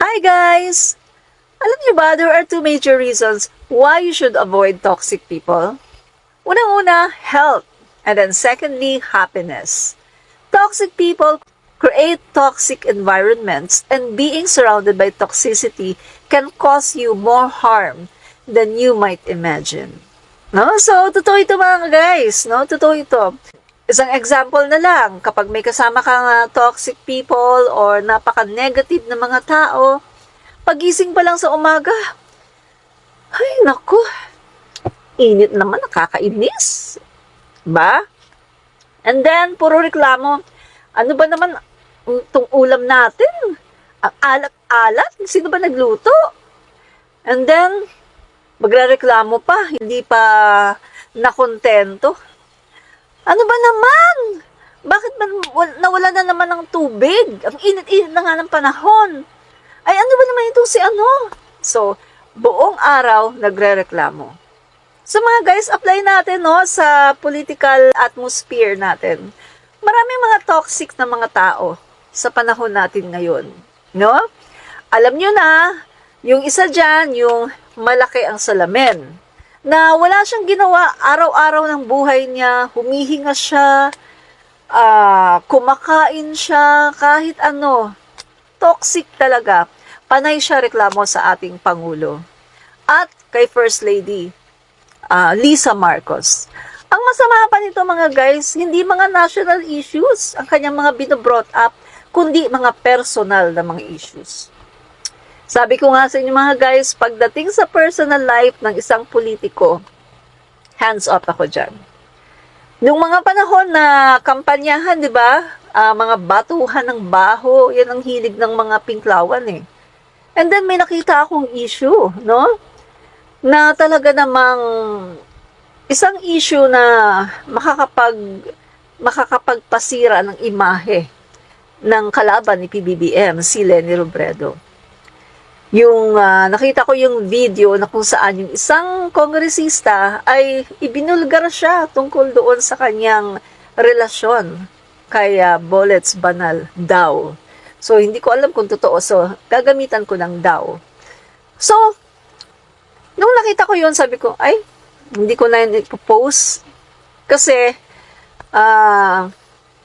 Hi guys! Alam niyo ba, there are two major reasons why you should avoid toxic people. Unang-una, health. And then secondly, happiness. Toxic people create toxic environments, and being surrounded by toxicity can cause you more harm than you might imagine. No? So, totoo ito mga guys. No? Totoo ito. Isang example na lang, kapag may kasama kang toxic people or napaka-negative na mga tao, pagising pa lang sa umaga, ay naku, init naman, nakakainis. Ba? And then, puro reklamo, ano ba naman itong ulam natin? Ang alat-alat, sino ba nagluto? And then, magrereklamo pa, hindi pa nakontento. Ano ba naman? Bakit man nawala na naman ng tubig? Ang init-init na nga ng panahon. Ay, ano ba naman ito si ano? So, buong araw nagrereklamo. So mga guys, apply natin no, sa political atmosphere natin. Maraming mga toxic na mga tao sa panahon natin ngayon. No? Alam nyo na, yung isa dyan, yung malaki ang salamin. Na wala siyang ginawa araw-araw ng buhay niya, humihinga siya, kumakain siya, kahit ano. Toxic talaga. Panay siya reklamo sa ating Pangulo. At kay First Lady, Lisa Marcos. Ang masama pa nito mga guys, hindi mga national issues ang kanyang mga binobrought up, kundi mga personal na mga issues. Sabi ko nga sa inyo mga guys, pagdating sa personal life ng isang politiko, hands off ako dyan. Nung mga panahon na kampanyahan, di ba? Mga batuhan ng baho, yan ang hilig ng mga pinklawan eh. And then may nakita akong issue, no? Na talaga namang isang issue na makakapagpasira ng imahe ng kalaban ni PBBM, si Leni Robredo. Yung nakita ko yung video na kung saan yung isang kongresista ay ibinulgar siya tungkol doon sa kanyang relasyon kay Bullets Banal daw. So, hindi ko alam kung totoo. So, gagamitan ko ng daw. So, nung nakita ko yun, sabi ko, ay, hindi ko na yun ipopost. Kasi,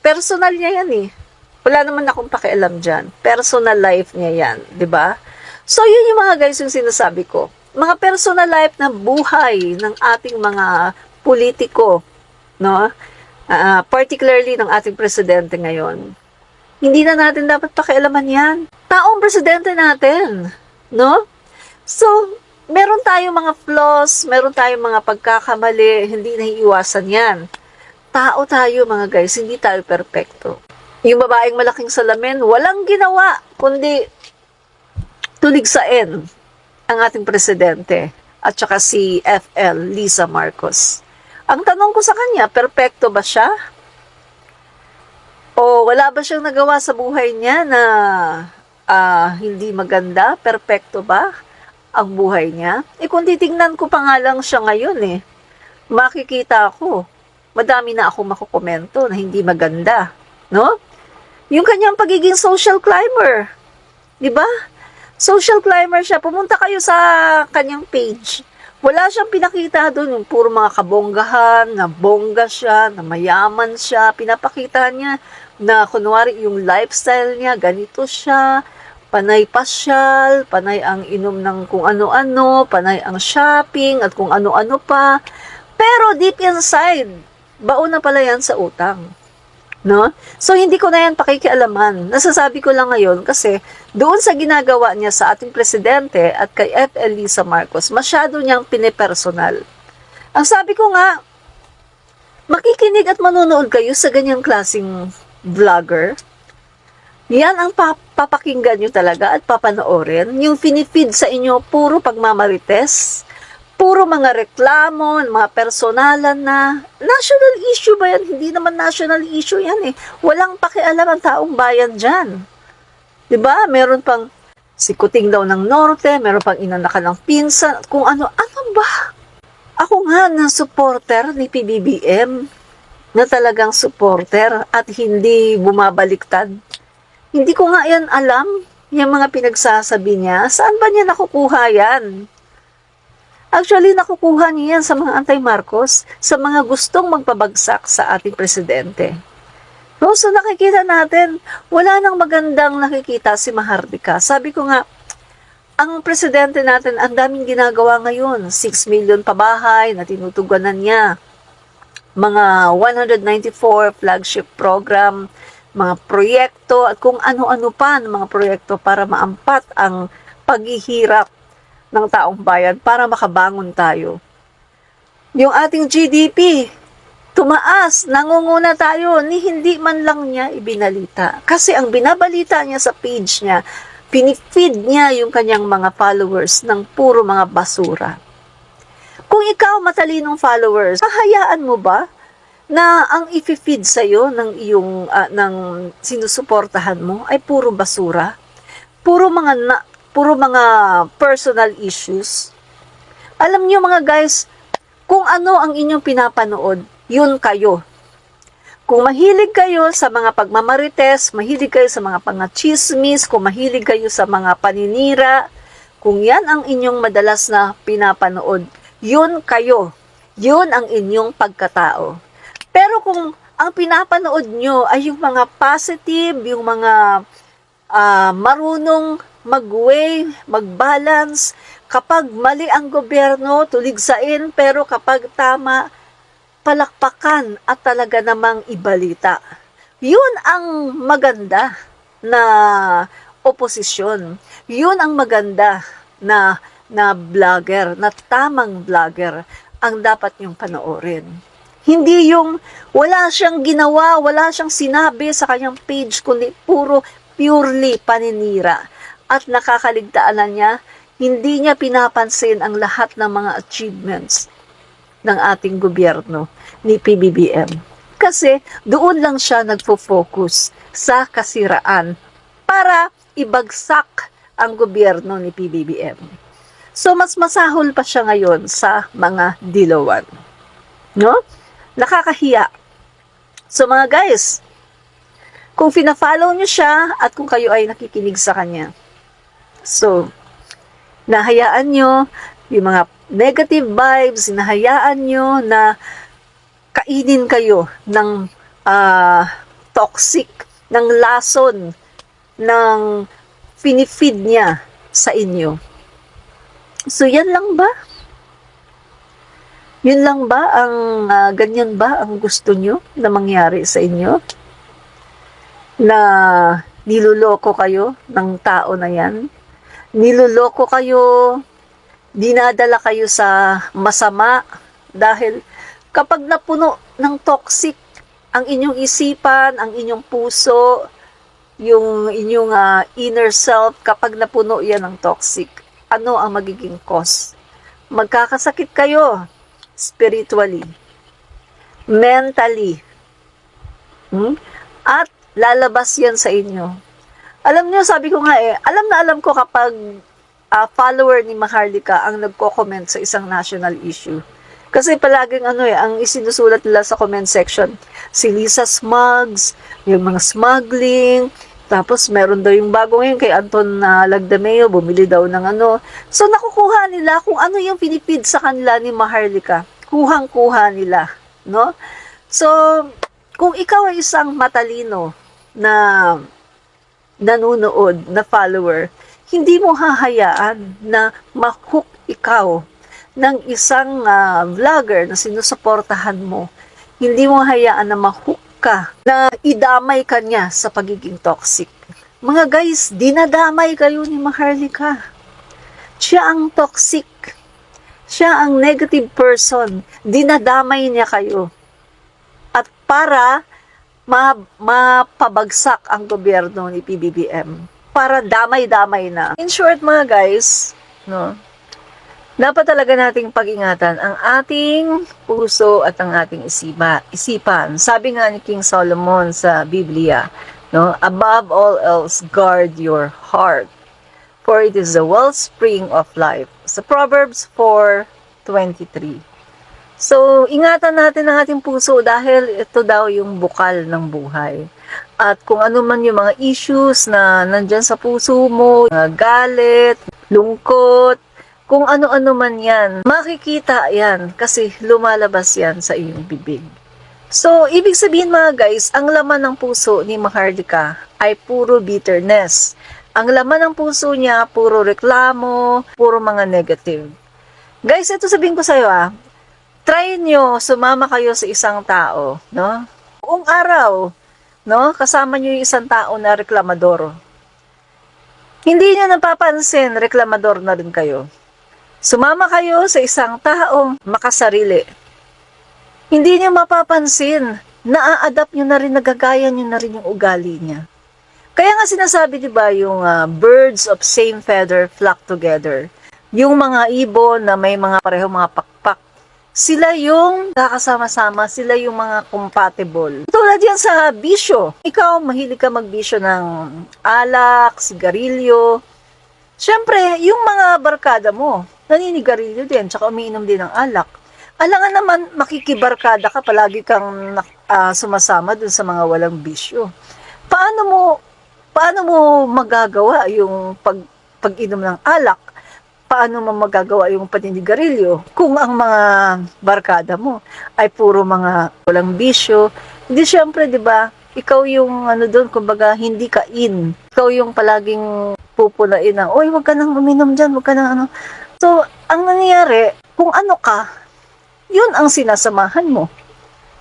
personal niya yan eh. Wala naman akong pakialam dyan. Personal life niya yan. 'Di ba? So, yun yung mga guys yung sinasabi ko. Mga personal life na buhay ng ating mga politiko, no? Particularly ng ating presidente ngayon. Hindi na natin dapat pakialaman yan. Taong presidente natin, no? So, meron tayong mga flaws, meron tayong mga pagkakamali, hindi naiiwasan yan. Tao tayo mga guys, hindi tayo perfecto. Yung babaeng malaking salamin, walang ginawa, kundi tuligsain ang ating presidente at saka si FL Lisa Marcos. Ang tanong ko sa kanya, perpekto ba siya? O wala ba siyang nagawa sa buhay niya na hindi maganda? Perpekto ba ang buhay niya? Kung titingnan ko pa nga lang siya ngayon makikita ko, madami na akong makukomento na hindi maganda. No? Yung kanyang pagiging social climber. Diba? Social climber siya. Pumunta kayo sa kanyang page. Wala siyang pinakita doon. Yung puro mga kabonggahan, na bongga siya, na mayaman siya. Pinapakita niya na kunwari yung lifestyle niya, ganito siya. Panay pasyal, panay ang inom ng kung ano-ano, panay ang shopping, at kung ano-ano pa. Pero deep inside, baon na pala yan sa utang. No? So, hindi ko na yan pakikialaman. Nasasabi ko lang ngayon kasi doon sa ginagawa niya sa ating presidente at kay FL Lisa Marcos, masyado niyang pinipersonal. Ang sabi ko nga, makikinig at manonood kayo sa ganyang klaseng vlogger. Yan ang papakinggan nyo talaga at papanoorin. Yung finifeed sa inyo, puro pagmamarites, puro mga reklamo, mga personalan na national issue ba yan? Hindi naman national issue yan Walang pakialam ang taong bayan dyan. Diba? Meron pang si Kuting daw ng Norte, meron pang inanakan ng pinsan, kung ano ba? Ako nga na supporter ni PBBM, na talagang supporter at hindi bumabaliktad. Hindi ko nga yan alam. yung mga pinagsasabi niya, saan ba niya nakukuha yan? Actually, nakukuha niya yan sa mga anti-Marcos, sa mga gustong magpabagsak sa ating presidente. No, so nakikita natin, wala nang magandang nakikita si Maharlika. Sabi ko nga, ang presidente natin, ang daming ginagawa ngayon. 6 million pabahay na tinutugunan niya. Mga 194 flagship program, mga proyekto, at kung ano-ano pa ng mga proyekto para maampat ang paghihirap ng taong bayan para makabangon tayo. Yung ating GDP, tumaas, nangunguna tayo, ni hindi man lang niya ibinalita. Kasi ang binabalita niya sa page niya, pinifeed niya yung kanyang mga followers ng puro mga basura. Kung ikaw matalinong followers, hahayaan mo ba na ang i-feed sa'yo ng iyong ng sinusuportahan mo ay puro basura? Puro mga personal issues? Alam niyo mga guys, kung ano ang inyong pinapanood, yun kayo. Kung mahilig kayo sa mga pagmamarites, mahilig kayo sa mga pangachismis, kung mahilig kayo sa mga paninira, kung yan ang inyong madalas na pinapanood, yun kayo. Yun ang inyong pagkatao. Pero kung ang pinapanood nyo ay yung mga positive, yung mga marunong mag-weigh, mag-balance, kapag mali ang gobyerno, tuligsain, pero kapag tama, palakpakan at talaga namang ibalita. Yun ang maganda na oposisyon. Yun ang maganda na vlogger, na tamang vlogger ang dapat niyong panoorin. Hindi yung wala siyang ginawa, wala siyang sinabi sa kanyang page, kundi purely paninira. At nakakaligtaan niya, hindi niya pinapansin ang lahat ng mga achievements ng ating gobyerno ni PBBM. Kasi doon lang siya nagfo-focus sa kasiraan para ibagsak ang gobyerno ni PBBM. So mas masahol pa siya ngayon sa mga dilawan. No? Nakakahiya. So mga guys, kung fina-follow niyo siya at kung kayo ay nakikinig sa kanya, so nahayaan nyo yung mga negative vibes, hinahayaan nyo na kainin kayo ng toxic, ng lason, ng pinifeed niya sa inyo. So, yan lang ba? Yun lang ba ang, ganyan ba ang gusto nyo na mangyari sa inyo? Na niluloko kayo ng tao na yan? Niluloko kayo, dinadala kayo sa masama dahil kapag napuno ng toxic ang inyong isipan, ang inyong puso, yung inyong inner self, kapag napuno yan ng toxic, ano ang magiging cause? Magkakasakit kayo spiritually, mentally, at lalabas yan sa inyo. Alam niyo, sabi ko nga alam ko kapag follower ni Maharlika ang nagko-comment sa isang national issue. Kasi palaging ang isinusulat nila sa comment section, si Lisa Smugs, yung mga smuggling, tapos meron daw yung bago ngayon kay Anton Lagdameo, bumili daw ng So nakukuha nila kung ano yung pinipid sa kanila ni Maharlika. Kuhang-kuha nila, no? So, kung ikaw ay isang matalino na nanonood, na follower, hindi mo hahayaan na ma-hook ikaw ng isang vlogger na sinusuportahan mo. Hindi mo hayaan na ma-hook ka, na idamay ka niya sa pagiging toxic. Mga guys, dinadamay kayo ni Maharlika. Siya ang toxic. Siya ang negative person. Dinadamay niya kayo. At para mapabagsak ang gobyerno ni PBBM. Para damay-damay na. In short mga guys, no, dapat talaga nating pag-ingatan ang ating puso at ang ating isipan. Sabi nga ni King Solomon sa Biblia, no, above all else, guard your heart, for it is the wellspring of life. Sa Proverbs 4:23. So, ingatan natin ang ating puso dahil ito daw yung bukal ng buhay. At kung ano man yung mga issues na nandyan sa puso mo, galit, lungkot, kung ano-ano man yan, makikita yan kasi lumalabas yan sa iyong bibig. So, ibig sabihin mga guys, ang laman ng puso ni Maharlika ay puro bitterness. Ang laman ng puso niya, puro reklamo, puro mga negative. Guys, ito sabihin ko sa'yo try nyo, sumama kayo sa isang tao, no? Buong araw, no? Kasama nyo yung isang tao na reklamador. Hindi nyo napapansin, reklamador na rin kayo. Sumama kayo sa isang taong makasarili. Hindi nyo mapapansin, naa-adapt nyo na rin, nagagaya nyo na rin yung ugali niya. Kaya nga sinasabi, di ba, yung birds of same feather flock together. Yung mga ibon na may mga pareho mga pakpak, sila yung kakasama-sama, sila yung mga compatible. Tulad yan sa bisyo. Ikaw, mahilig ka magbisyo ng alak, sigarilyo. Siyempre, yung mga barkada mo, naninigarilyo din, tsaka umiinom din ng alak. Alangan naman, makikibarkada ka, palagi kang sumasama dun sa mga walang bisyo. Paano mo magagawa yung pag-inom ng alak? Paano mo magagawa yung paninigarilyo kung ang mga barkada mo ay puro mga walang bisyo? Hindi, syempre, di ba? Ikaw yung doon, kumbaga, hindi ka in. Ikaw yung palaging pupunain na, oy, wag ka nang uminom dyan, wag ka nang So, ang nangyayari, kung ano ka, yun ang sinasamahan mo.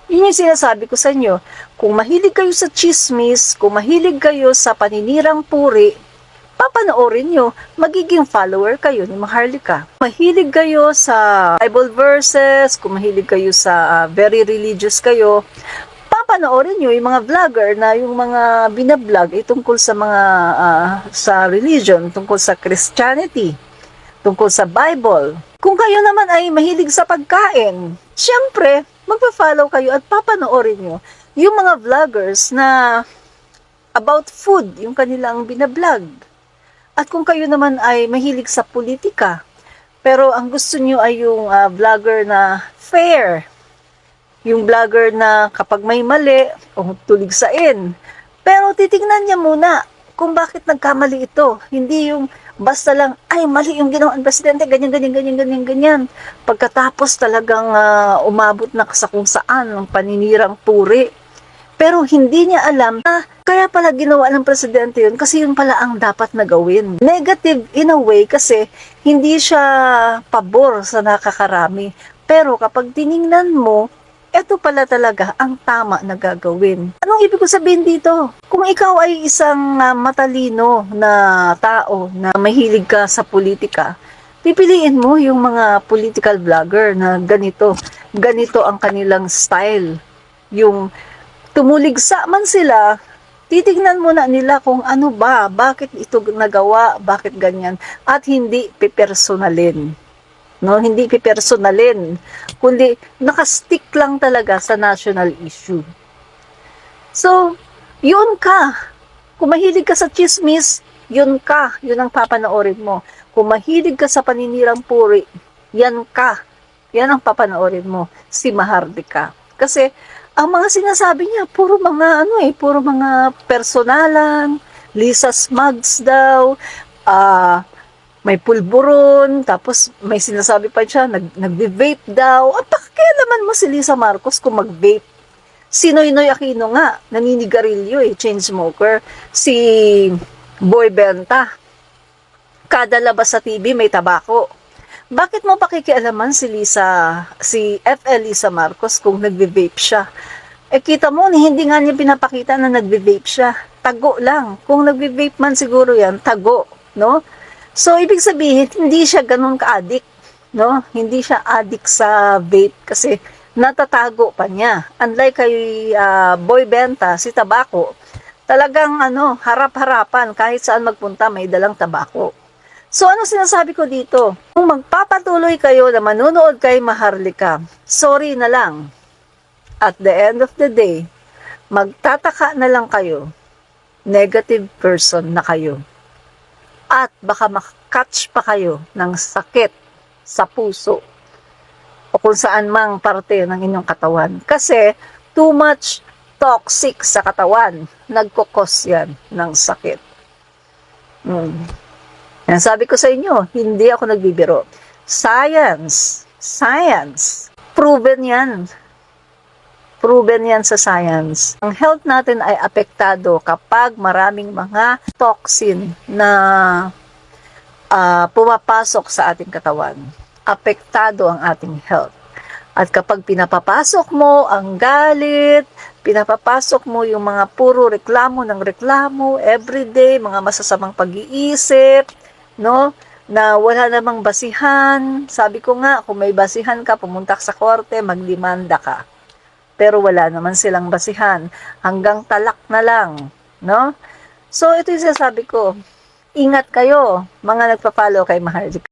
Yun yung sinasabi ko sa inyo. Kung mahilig kayo sa chismis, kung mahilig kayo sa paninirang puri, papanoorin nyo, magiging follower kayo ni Maharlika. Mahilig kayo sa Bible verses, kung mahilig kayo sa very religious kayo, papanoorin nyo yung mga vlogger na yung mga binablog tungkol sa mga sa religion, tungkol sa Christianity, tungkol sa Bible. Kung kayo naman ay mahilig sa pagkain, syempre, magpa-follow kayo at papanoorin nyo yung mga vloggers na about food, yung kanilang binablog. At kung kayo naman ay mahilig sa politika, pero ang gusto nyo ay yung vlogger na fair, yung vlogger na kapag may mali, tuligsain. Pero titignan niya muna kung bakit nagkamali ito. Hindi yung basta lang, ay mali yung ginawa ng presidente, ganyan. Pagkatapos talagang umabot na sa kung saan ang paninirang puri. Pero hindi niya alam na kaya pala ginawa ng presidente yun kasi yun pala ang dapat na gawin. Negative in a way kasi hindi siya pabor sa nakakarami. Pero kapag tiningnan mo, eto pala talaga ang tama na gagawin. Anong ibig ko sabihin dito? Kung ikaw ay isang matalino na tao na mahilig ka sa politika, pipiliin mo yung mga political vlogger na ganito ang kanilang style. Yung tumuligsa man sila, titignan muna nila kung ano ba, bakit ito nagawa, bakit ganyan, at hindi pipersonalin. No, hindi pipersonalin, kundi nakastick lang talaga sa national issue. So, yun ka. Kung mahilig ka sa chismis, yun ka. Yun ang papanoorin mo. Kung mahilig ka sa paninirang puri, yan ka. Yan ang papanoorin mo. Si Maharlika. Kasi, ang mga sinasabi niya, puro mga personalan, Lisa Smugs daw, may pulburon, tapos may sinasabi pa siya, nagbe-vape daw. At pakialaman mo si Lisa Marcos kung mag-vape. Si Noynoy Aquino nga, naninigarilyo chain smoker. Si Boy Benta, kada labas sa TV may tabako. Bakit mo pakikialaman si FL Lisa Marcos kung nagbe-vape siya? Kita mo, hindi nga niya pinapakita na nagbe-vape siya. Tago lang. Kung nagbe-vape man siguro yan, tago, no? So, ibig sabihin, hindi siya ganun ka-addict, no? Hindi siya addict sa vape kasi natatago pa niya. Unlike kay Boy Benta, si tabako, talagang harap-harapan, kahit saan magpunta may dalang tabako. So, ano sinasabi ko dito? Kung magpapatuloy kayo na manunood kay Maharlika, sorry na lang. At the end of the day, magtataka na lang kayo, negative person na kayo. At baka makatch pa kayo ng sakit sa puso o kung saan mang parte ng inyong katawan. Kasi too much toxic sa katawan. Nagkukos yan ng sakit. Yan, sabi ko sa inyo, hindi ako nagbibiro. Science. Proven yan. Proven yan sa science. Ang health natin ay apektado kapag maraming mga toxin na pumapasok sa ating katawan. Apektado ang ating health. At kapag pinapapasok mo ang galit, pinapapasok mo yung mga puro reklamo ng reklamo, everyday, mga masasamang pag-iisip, no? Na wala namang basihan. Sabi ko nga, kung may basihan ka, pumunta ka sa korte, magdemanda ka. Pero wala naman silang basihan. Hanggang talak na lang, no? So, ito yung sinasabi ko. Ingat kayo, mga nagpa-follow kay Maharlika.